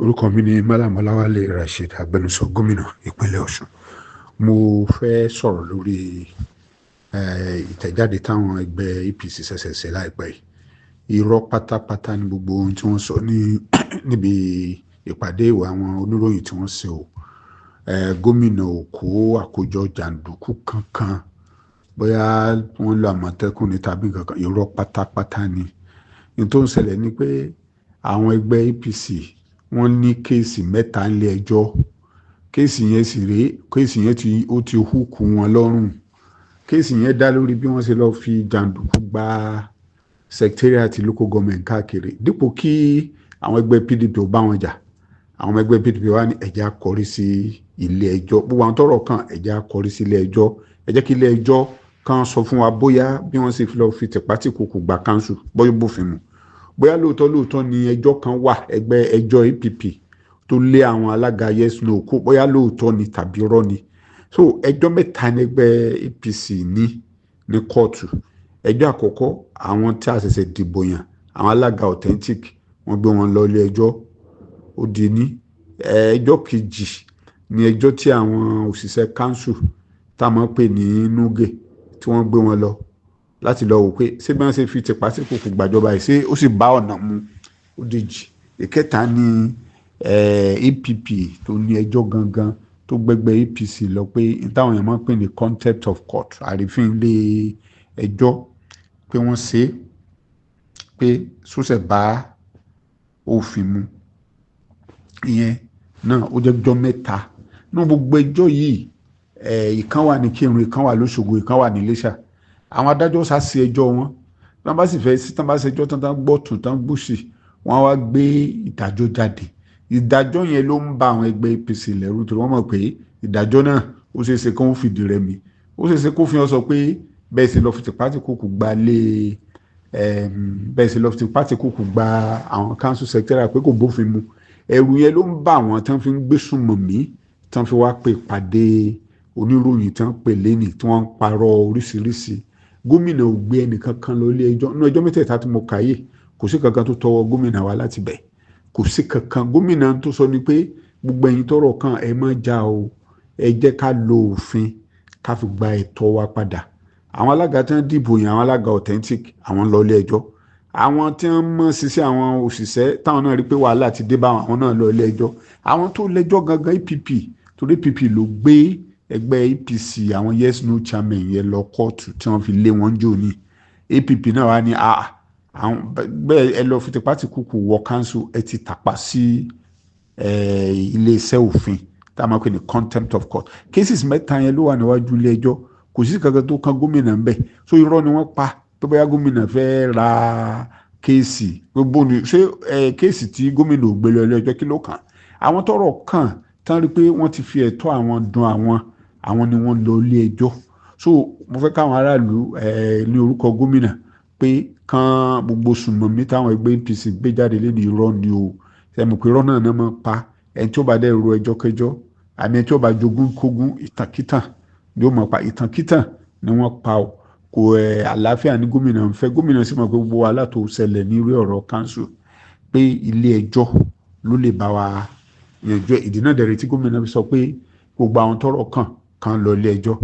Orúkọ mi ni Mallam Ọláwálé Rasheed, agbẹnusọ gómìnà ìpínlẹ̀ Ọ̀ṣun. Mo fẹ́ sọ̀rọ̀ lórí ìtẹ̀jáde táwọn ẹgbẹ́ APC ṣẹ̀ṣẹ̀ ṣe láìpẹ́ yìí. Irọ́ pátápátá ni gbogbo ohun tí wọ́n sọ níbi ìpàdé ìwà àwọn oníròyìn tí wọ́n ṣe o. Gómìnà ò kó àkójọ jàǹdùkú kankan, bóyá wọ́n lo àmọ̀tẹ́kùn ní tàbí kankan. Irọ́ pátápátá ni. Ohun tó ń ṣẹlẹ̀ ni pé àwọn ẹgbẹ́ APC wọ́n ní kéèsì mẹ́ta nílé ẹjọ́. Kéèsì yẹn sì rèé, kéèsì yẹn ti húkù wọn lọ́rùn. Kéèsì yẹn dá lórí bí wọ́n ṣe lọ́ọ́ fi jàǹdùkú gba secretariat local government káàkiri. Dípò kí àwọn ẹgbẹ́ PDP ò bá wọn jà, àwọn ẹgbẹ́ PDP wá ní ẹ̀jẹ̀ á kọrí sí ilé ẹjọ́. Gbogbo àwọn tọ́rọ̀ kàn, ẹ̀jẹ̀ á kọrí sí ilé ẹjọ́. Ẹ jẹ́ kí ilé ẹjọ́ kan sọ fún wa bóyá bí wọ́n ṣe lọ́ọ́ fi tìpátìkùkù gba council bóyá bófin mu. Bóyá lóòótọ́ ni ẹjọ́ kan wà, ẹjọ́ APP tó lé àwọn alága yes no kó, bóyá lóòótọ́ ni tàbí irọ́ ni. So ẹjọ́ mẹ́ta ní ẹgbẹ́ APC ní kóòtù. Ẹjọ́ àkọ́kọ́, àwọn tí a ṣẹ̀ṣẹ̀ dìbò yàn, àwọn alága authentic, wọ́n gbé wọn lọ ilé ẹjọ́, ó di ní. Ẹjọ́ kejì ni ẹjọ́ tí àwọn òṣìṣẹ́ council tá a máa ń pè ní nuge tí wọ́n gbé wọn lọ láti lọ wò pé ṣé bí wọ́n ṣe fi tìpátìkùkù gbàjọba yìí ṣé ó sì bá ọ̀nà mu, ó dèjì. Ìkẹta ni APP tó ní ẹjọ́ gangan tó gbẹgbẹ́ APC lọ pé táwọn èèyàn máa ń pè ní contempt of court, àrífín ilé ẹjọ́, pé wọ́n ṣe pé sóṣẹ̀ bá òfin mu. Ìyẹn náà ó jẹ́ ẹjọ́ mẹ́ta. Nínú gbogbo ẹjọ́ yìí, ìkan wà ní Kírun, ìkan wà l'Óṣogbo, ìkan wà ní Iléṣà. Àwọn adájọ́ sá sí ẹjọ́ wọn. Tán bá sì fẹ́ sí, tán bá ṣẹjọ́ tán gbọ́ tún tán gbòsì, wọ́n wá gbé ìdájọ́ jáde. Ìdájọ́ yẹn ló ń ba àwọn ẹgbẹ́ APC lẹ́rù torí wọ́n mọ̀ pé ìdájọ́ náà ó ṣeé ṣe kó fìdí rẹmi. Ó ṣeé ṣe kó fi hàn sọ pé bẹ́ẹ̀ sì lọ fi tìpátìkùkù gba àwọn council secretary pé kò bófin mu. Ẹ̀rù yẹn ló ń bà wọ́n tán fi ń gbé sùnmọ̀mí, tán fi wá pè pàdé oníròyìn tán pè lẹ́nì tí wọ́n ń parọ́ oríṣiríṣi. Gómìnà ò gbé ẹnìkan kan lọ ilé ẹjọ́. Nínú ẹjọ́ mẹ́tẹ̀ẹ̀ta tí mo kà yìí, kò sí kankan tó tọwọ́ gómìnà wá láti bẹ̀. Kò sí kankan. Gómìnà tó sọ ni pé gbogbo ẹ̀yin tọ́rọ̀ kàn ẹ má jà o, ẹ jẹ́ ká lo òfin ká fi gba ẹ̀tọ́ wa padà. Àwọn alága tí wọ́n dìbò yàn, àwọn alága authentic, àwọn lọ ilé ẹjọ́. Àwọn tí wọ́n mọ̀ ṣiṣẹ́, àwọn òṣìṣẹ́ táwọn náà rí pé wàhálà ti dé bá àwọn náà lọ ilé ẹjọ́. Àwọn tó lẹ́jọ́ gangan APP, torí APP ló gbé ẹgbẹ́ APC àwọn yes no chairman yẹn lọ kóòtù tí wọ́n fi lé wọn jò ní. APP náà wá ní bẹ́ẹ̀ ẹ lọ fi tìpátìkùkù wọ council, ẹ ti tàpá sí iléeṣẹ́ òfin tá a máa pè ní contempt of court. Cases mẹ́ta yẹn ló wà níwájú ilé ẹjọ́. Kò sí kankan tó kan gómìnà ń bẹ̀. So irọ́ ni wọ́n pa tó bóyá gómìnà fẹ́ ra kéèsì gbogbo ni. Ṣé kéèsì tí gómìnà ò gbé lọ ilé ẹjọ́ kí ló kàn? Àwọn tọ́rọ̀ kàn tán rí pé wọ́n ti fi ẹ̀tọ́ àwọn dun àwọn ni wọ́n lọ ilé ẹjọ́. So mo fẹ́ káwọn aráàlú ní orúkọ gómìnà pé kan gbogbo sùnmọ̀mí táwọn ẹgbẹ́ APC gbé jáde lédi irọ́ ni o. Ṣẹ́mi pé irọ́ náà máa pa ẹni tí ó bá dẹ́ ro ẹjọ́ kẹjọ́, àmì ẹni tí ó bá jogún kógún, ìtànkítàn ni ó mọ̀ pa. Ìtànkítàn ni wọ́n pa o. Kò àlàáfíà ní gómìnà ń fẹ́. Gómìnà sì mọ̀ pé gbogbo wàhálà tó ṣẹlẹ̀ ní orí ọ̀rọ̀ council pé ilé ẹjọ́ ló lè bá wa yanjú. Ìdí náà dẹ̀rẹ̀ tí gómìnà fi sọ pé gbogbo àwọn tọ́rọ̀ kàn lọ ilé ẹjọ́.